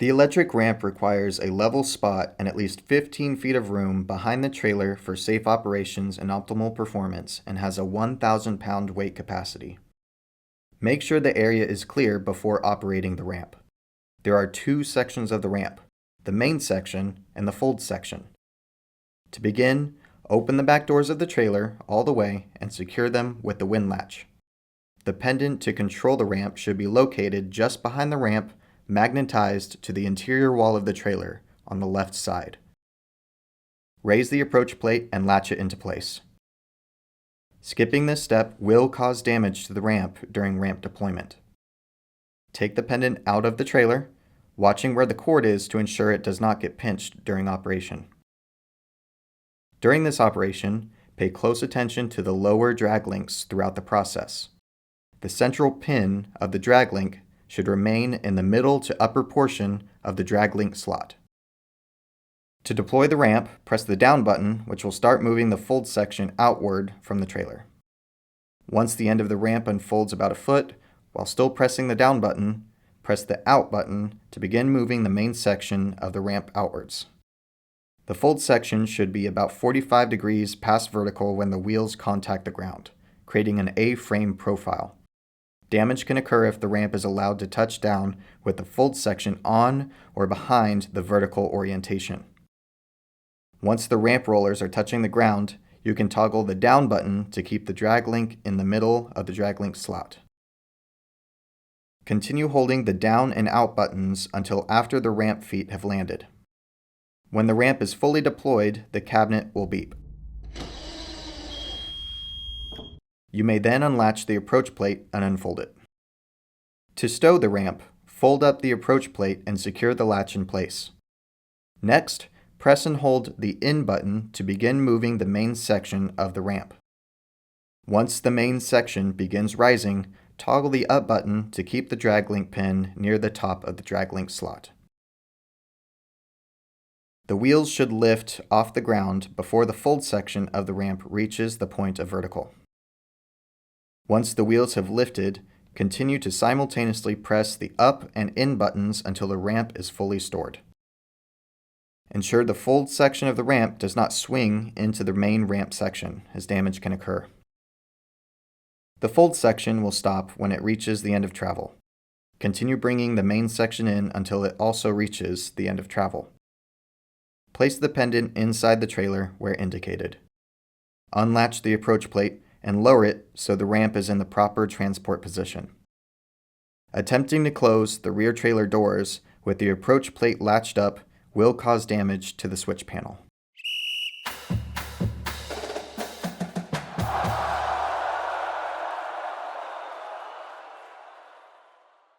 The electric ramp requires a level spot and at least 15 feet of room behind the trailer for safe operations and optimal performance, and has a 1,000-pound weight capacity. Make sure the area is clear before operating the ramp. There are two sections of the ramp, the main section and the fold section. To begin, open the back doors of the trailer all the way and secure them with the wind latch. The pendant to control the ramp should be located just behind the ramp, magnetized to the interior wall of the trailer on the left side. Raise the approach plate and latch it into place. Skipping this step will cause damage to the ramp during ramp deployment. Take the pendant out of the trailer, watching where the cord is to ensure it does not get pinched during operation. During this operation, pay close attention to the lower drag links throughout the process. The central pin of the drag link should remain in the middle to upper portion of the drag link slot. To deploy the ramp, press the down button, which will start moving the fold section outward from the trailer. Once the end of the ramp unfolds about a foot, while still pressing the down button, press the out button to begin moving the main section of the ramp outwards. The fold section should be about 45 degrees past vertical when the wheels contact the ground, creating an A-frame profile. Damage can occur if the ramp is allowed to touch down with the fold section on or behind the vertical orientation. Once the ramp rollers are touching the ground, you can toggle the down button to keep the drag link in the middle of the drag link slot. Continue holding the down and out buttons until after the ramp feet have landed. When the ramp is fully deployed, the cabinet will beep. You may then unlatch the approach plate and unfold it. To stow the ramp, fold up the approach plate and secure the latch in place. Next, press and hold the in button to begin moving the main section of the ramp. Once the main section begins rising, toggle the up button to keep the drag link pin near the top of the drag link slot. The wheels should lift off the ground before the fold section of the ramp reaches the point of vertical. Once the wheels have lifted, continue to simultaneously press the up and in buttons until the ramp is fully stored. Ensure the fold section of the ramp does not swing into the main ramp section, as damage can occur. The fold section will stop when it reaches the end of travel. Continue bringing the main section in until it also reaches the end of travel. Place the pendant inside the trailer where indicated. Unlatch the approach plate and lower it so the ramp is in the proper transport position. Attempting to close the rear trailer doors with the approach plate latched up will cause damage to the switch panel.